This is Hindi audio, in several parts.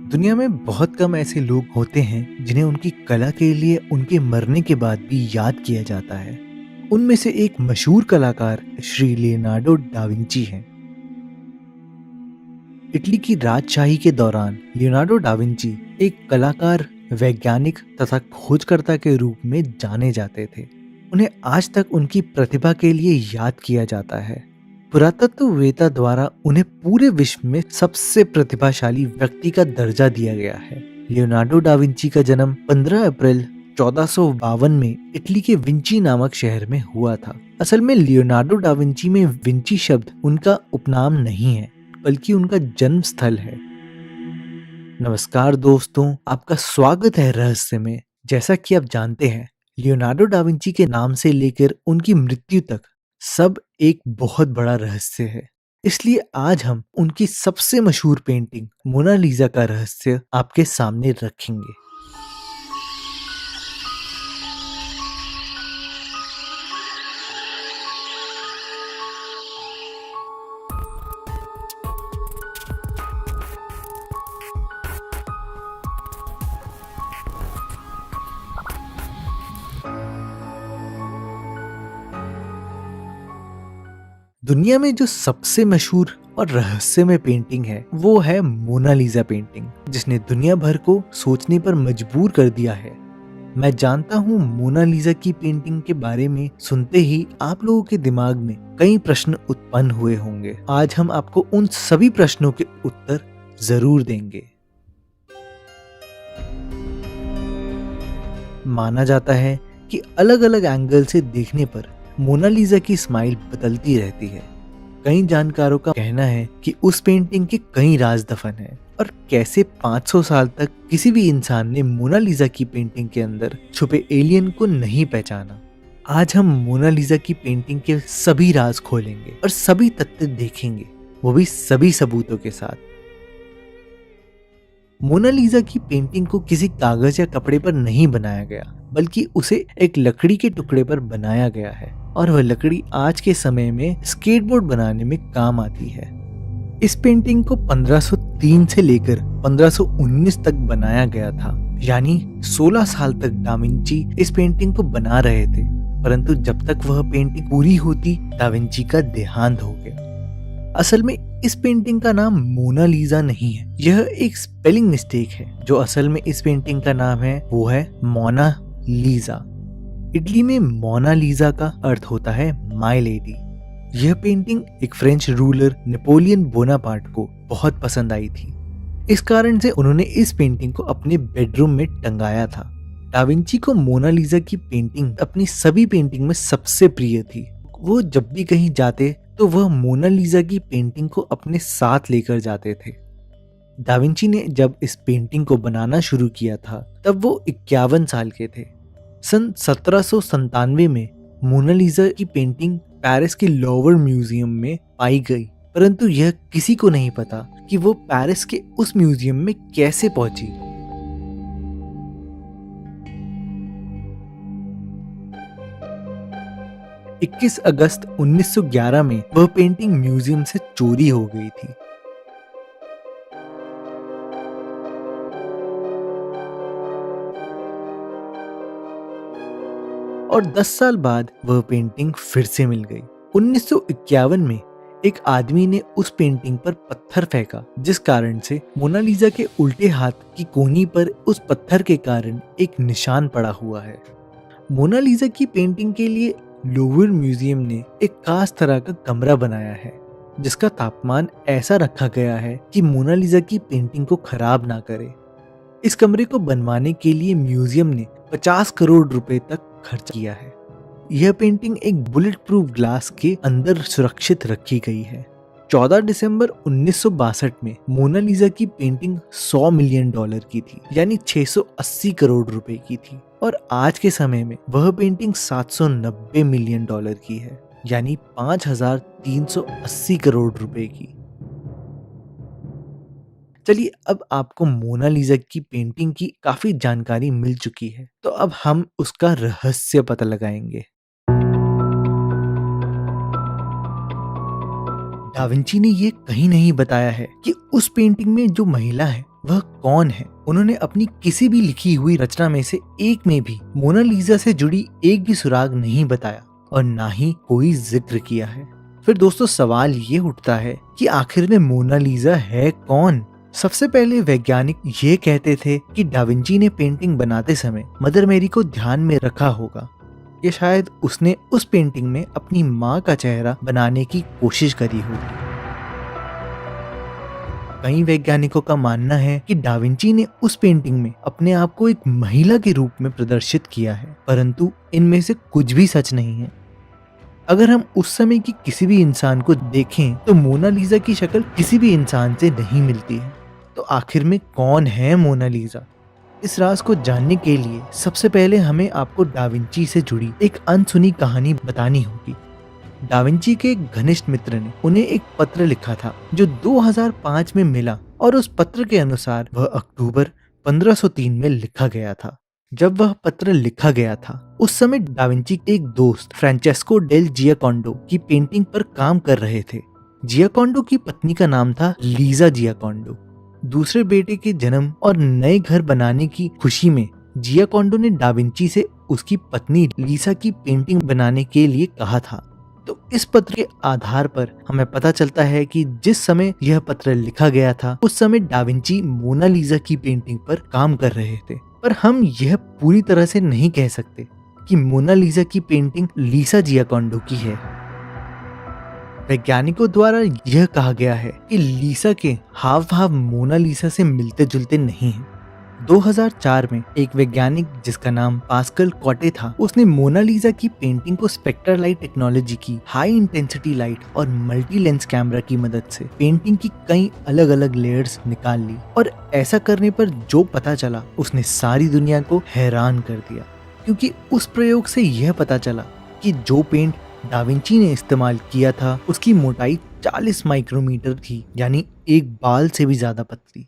दुनिया में बहुत कम ऐसे लोग होते हैं जिन्हें उनकी कला के लिए उनके मरने के बाद भी याद किया जाता है। उनमें से एक मशहूर कलाकार श्री लियोनार्डो डा विंची हैं। इटली की राजशाही के दौरान लियोनार्डो डा विंची एक कलाकार, वैज्ञानिक तथा खोजकर्ता के रूप में जाने जाते थे। उन्हें आज तक उनकी प्रतिभा के लिए याद किया जाता है। पुरातत्ववेत्ता द्वारा उन्हें पूरे विश्व में सबसे प्रतिभाशाली व्यक्ति का दर्जा दिया गया है। लियोनार्डो डा विंची का जन्म 15 अप्रैल 1452 में इटली के विंची नामक शहर में हुआ था। असल में लियोनार्डो डा विंची में विंची शब्द उनका उपनाम नहीं है, बल्कि उनका जन्म स्थल है। नमस्कार दोस्तों, आपका स्वागत है रहस्य में। जैसा कि आप जानते हैं, लियोनार्डो डा विंची के नाम से लेकर उनकी मृत्यु तक सब एक बहुत बड़ा रहस्य है। इसलिए आज हम उनकी सबसे मशहूर पेंटिंग मोनालिसा का रहस्य आपके सामने रखेंगे। दुनिया में जो सबसे मशहूर और रहस्यमय पेंटिंग है वो है मोनालिसा पेंटिंग, जिसने दुनिया भर को सोचने पर मजबूर कर दिया है। मैं जानता हूँ मोनालिसा की पेंटिंग के बारे में सुनते ही आप लोगों के दिमाग में कई प्रश्न उत्पन्न हुए होंगे। आज हम आपको उन सभी प्रश्नों के उत्तर जरूर देंगे। माना जाता है कि अलग अलग एंगल से देखने पर मोनालिसा की स्माइल बदलती रहती है। कई जानकारों का कहना है कि उस पेंटिंग के कई राज दफन हैं और कैसे 500 साल तक किसी भी इंसान ने मोनालिसा की पेंटिंग के अंदर छुपे एलियन को नहीं पहचाना। आज हम मोनालिसा की पेंटिंग के सभी राज खोलेंगे और सभी तथ्य देखेंगे, वो भी सभी सबूतों के साथ। मोनालिसा की पेंटिंग को किसी कागज या कपड़े पर नहीं बनाया गया, बल्कि उसे एक लकड़ी के टुकड़े पर बनाया गया है और वह लकड़ी आज के समय में स्केटबोर्ड बनाने में काम आती है। इस पेंटिंग को 1503 से लेकर 1519 तक बनाया गया था, यानी 16 साल तक डा विंची इस पेंटिंग को बना रहे थे। परंतु जब तक वह पेंटिंग पूरी होती, डा विंची का देहांत हो गया। असल में इस पेंटिंग का नाम मोनालिसा नहीं है, यह एक स्पेलिंग मिस्टेक है। जो असल में इस पेंटिंग का नाम है वो है मोना लीजा। इटली में मोनालिसा का अर्थ होता है माय लेडी। यह पेंटिंग एक फ्रेंच रूलर नेपोलियन बोनापार्ट को बहुत पसंद आई थी। इस कारण से उन्होंने इस पेंटिंग को अपने बेडरूम में टंगाया था। डा विंची को मोनालिसा की पेंटिंग अपनी सभी पेंटिंग में सबसे प्रिय थी। वो जब भी कहीं जाते तो वह मोनालिसा की पेंटिंग को अपने साथ लेकर जाते थे। डा विंची ने जब इस पेंटिंग को बनाना शुरू किया था तब वो 51 साल के थे। सन 1797 में मोनालिसा की पेंटिंग पेरिस के लोवर म्यूजियम में पाई गई, परंतु यह किसी को नहीं पता कि वो पेरिस के उस म्यूजियम में कैसे पहुंची। इक्कीस अगस्त 1911 में वह पेंटिंग म्यूजियम से चोरी हो गई थी। और 10 साल बाद वह पेंटिंग फिर से मिल गई। 1951 में एक आदमी ने उस पेंटिंग पर पत्थर फेंका, जिस कारण से मोनालिसा के उल्टे हाथ की कोहनी पर उस पत्थर के कारण एक निशान पड़ा हुआ है। मोनालिसा की पेंटिंग के लिए लोवर म्यूजियम ने एक खास तरह का कमरा बनाया है, जिसका तापमान ऐसा रखा गया है कि मोनालिसा की पेंटिंग को खराब ना करे। इस कमरे को बनवाने के लिए म्यूजियम ने 50 करोड़ रुपए तक खर्च किया है। यह पेंटिंग एक बुलेट प्रूफ ग्लास के अंदर सुरक्षित रखी गई है। 14 दिसंबर 1962 में मोनालिसा की पेंटिंग $100 मिलियन की थी, यानी 680 करोड़ रुपए की थी। और आज के समय में वह पेंटिंग 790 मिलियन डॉलर की है, यानी 5380 करोड़ रुपए की। चलिए, अब आपको मोनालिसा की पेंटिंग की काफी जानकारी मिल चुकी है, तो अब हम उसका रहस्य पता लगाएंगे। डा विंची ने ये कहीं नहीं बताया है कि उस पेंटिंग में जो महिला है वह कौन है। उन्होंने अपनी किसी भी लिखी हुई रचना में से एक में भी मोनालिसा से जुड़ी एक भी सुराग नहीं बताया और ना ही कोई जिक्र किया है। फिर दोस्तों सवाल ये उठता है कि आखिर में मोनालिसा है कौन। सबसे पहले वैज्ञानिक ये कहते थे कि डाविंची ने पेंटिंग बनाते समय मदर मेरी को ध्यान में रखा होगा या शायद उसने उस पेंटिंग में अपनी माँ का चेहरा बनाने की कोशिश करी होगी। कई वैज्ञानिकों का मानना है कि डाविंची ने उस पेंटिंग में अपने आप को एक महिला के रूप में प्रदर्शित किया है, परंतु इनमें से कुछ भी सच नहीं है। अगर हम उस समय की किसी भी इंसान को देखें तो मोनालिसा की शक्ल किसी भी इंसान से नहीं मिलती है। तो आखिर में कौन है मोनालिसा? इस राज को जानने के लिए सबसे पहले हमें आपको डाविंची से जुड़ी एक अनसुनी कहानी बतानी होगी। डाविंची के एक घनिष्ठ मित्र ने उन्हें एक पत्र लिखा था जो 2005 में मिला और उस पत्र के अनुसार वह अक्टूबर 1503 में लिखा गया था। जब वह पत्र लिखा गया था उस समय डाविंची के एक दोस्त फ्रांचेस्को डेल जियाकोंडो की पेंटिंग पर काम कर रहे थे। जियाकोंडो की पत्नी का नाम था लीजा जियाकोंडो। दूसरे बेटे के जन्म और नए घर बनाने की खुशी में जियाकोंडो ने डाविंची से उसकी पत्नी लीसा की पेंटिंग बनाने के लिए कहा था। तो इस पत्र के आधार पर हमें पता चलता है कि जिस समय यह पत्र लिखा गया था उस समय डाविंची मोनालिसा की पेंटिंग पर काम कर रहे थे। पर हम यह पूरी तरह से नहीं कह सकते कि मोनालिसा की पेंटिंग लीसा जियाकोंडो की है। वैज्ञानिकों द्वारा यह कहा गया है कि लीसा के हाव भाव मोनालिसा से मिलते जुलते नहीं हैं। 2004 में एक वैज्ञानिक जिसका नाम पास्कल कॉटे था, उसने मोनालिसा की पेंटिंग को स्पेक्ट्रल लाइट टेक्नोलॉजी की हाई इंटेंसिटी लाइट और मल्टी लेंस कैमरा की मदद से पेंटिंग की कई अलग अलग लेयर्स निकाल ली और ऐसा करने पर जो पता चला उसने सारी दुनिया को हैरान कर दिया, क्योंकि उस प्रयोग से यह पता चला कि जो पेंट डाविंची ने इस्तेमाल किया था उसकी मोटाई 40 माइक्रोमीटर थी, यानी एक बाल से भी ज्यादा पतली।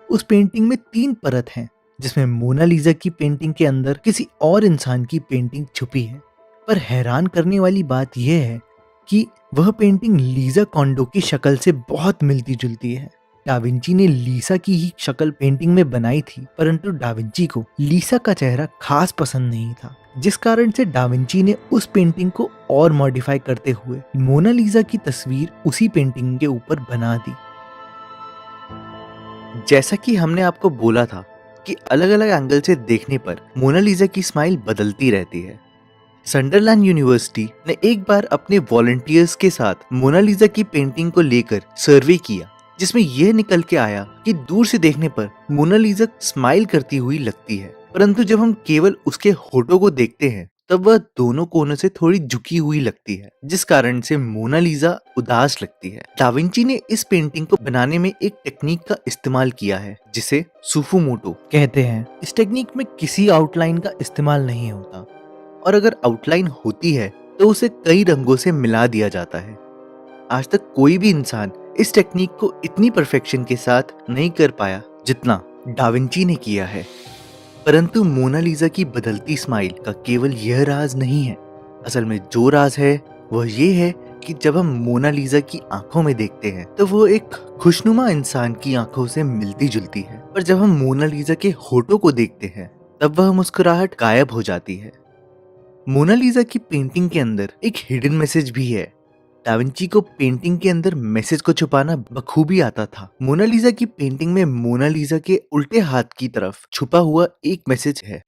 उस पेंटिंग में 3 परत हैं, जिसमें मोनालिसा की पेंटिंग के अंदर किसी और इंसान की पेंटिंग छुपी है। पर हैरान करने वाली बात यह है कि वह पेंटिंग लीजा कोंडो की शक्ल से बहुत मिलती जुलती है। डाविंची ने लीसा की ही शक्ल पेंटिंग में बनाई थी, परंतु डाविंची को लीसा का चेहरा खास पसंद नहीं था, जिस कारण से डाविंची ने उस पेंटिंग को और मॉडिफाई करते हुए मोनालिसा की तस्वीर उसी पेंटिंग के ऊपर बना दी। जैसा कि हमने आपको बोला था कि अलग अलग एंगल से देखने पर मोनालिसा की स्माइल बदलती रहती है। संडरलैंड यूनिवर्सिटी ने एक बार अपने वॉलंटियर्स के साथ मोनालिसा की पेंटिंग को लेकर सर्वे किया, जिसमें यह निकल के आया कि दूर से देखने पर मोनालिसा स्माइल करती हुई लगती है, परंतु जब हम केवल उसके होठों को देखते हैं तब वह दोनों कोनों से थोड़ी झुकी हुई लगती है, जिस कारण से मोनालिसा उदास लगती है। डाविंची ने इस पेंटिंग को बनाने में एक टेक्निक का इस्तेमाल किया है जिसे सुफुमोटो कहते हैं। इस टेक्निक में किसी आउटलाइन का इस्तेमाल नहीं होता और अगर आउटलाइन होती है तो उसे कई रंगों से मिला दिया जाता है। आज तक कोई भी इंसान इस टेक्निक को इतनी परफेक्शन के साथ नहीं कर पाया जितना डाविंची ने किया है। परंतु मोनालिसा की बदलती स्माइल का केवल यह राज नहीं है। असल में जो राज है वह ये है कि जब हम मोनालिसा की आंखों में देखते हैं तो वो एक खुशनुमा इंसान की आंखों से मिलती जुलती है, पर जब हम मोनालिसा के होठों को देखते हैं तब वह मुस्कुराहट गायब हो जाती है। मोनालिसा की पेंटिंग के अंदर एक हिडन मैसेज भी है। डाविंची को पेंटिंग के अंदर मैसेज को छुपाना बखूबी आता था। मोनालिसा की पेंटिंग में मोनालिसा के उल्टे हाथ की तरफ छुपा हुआ एक मैसेज है।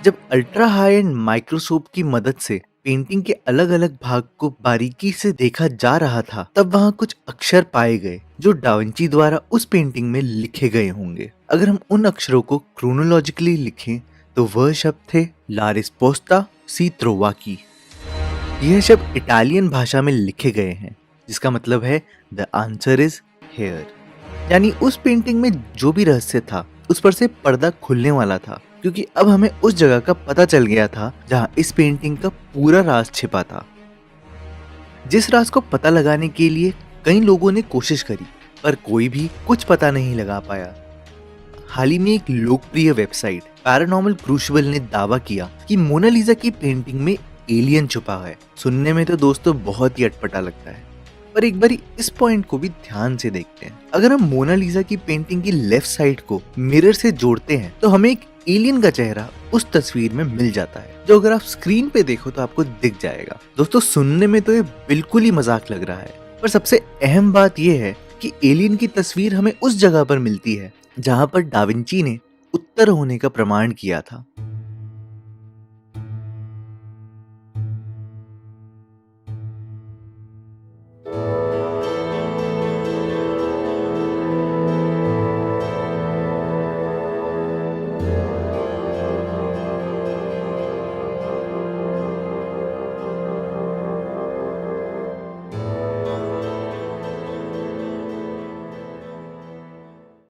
जब अल्ट्रा हाई एंड माइक्रोस्कोप की मदद से पेंटिंग के अलग अलग भाग को बारीकी से देखा जा रहा था तब वहां कुछ अक्षर पाए गए जो डाविंची द्वारा उस पेंटिंग में लिखे गए होंगे। अगर हम उन अक्षरों को क्रोनोलॉजिकली लिखें तो वह शब्द थे ला रिस्पोस्ता सी त्रोवाकी। यह शब्द इटालियन भाषा में लिखे गए हैं, जिसका मतलब है द आंसर इज हेयर। यानी उस पेंटिंग में जो भी रहस्य था उस पर से पर्दा खुलने वाला था, क्योंकि अब हमें उस जगह का पता चल गया था जहां इस पेंटिंग का पूरा राज छिपा था। जिस राज को पता लगाने के लिए कई लोगों ने कोशिश करी, पर कोई भी कुछ पता नहीं लगा पाया। हाल ही में एक लोकप्रिय वेबसाइट पैरानॉर्मल क्रूशिबल ने दावा किया कि मोनालिसा की पेंटिंग में एलियन छुपा है। सुनने में तो दोस्तों बहुत ही अटपटा लगता है, पर एक बारी इस पॉइंट को भी ध्यान से देखते हैं। अगर हम मोनालिसा की पेंटिंग की लेफ्ट साइड को मिरर से जोड़ते हैं तो हमें एक एलियन का चेहरा उस तस्वीर में मिल जाता है, जो अगर आप स्क्रीन पे देखो तो आपको दिख जाएगा। दोस्तों, सुनने में तो ये बिल्कुल ही मजाक लग रहा है, पर सबसे अहम बात यह है कि एलियन की तस्वीर हमें उस जगह पर मिलती है जहां पर डाविंची ने उत्तर होने का प्रमाण किया था।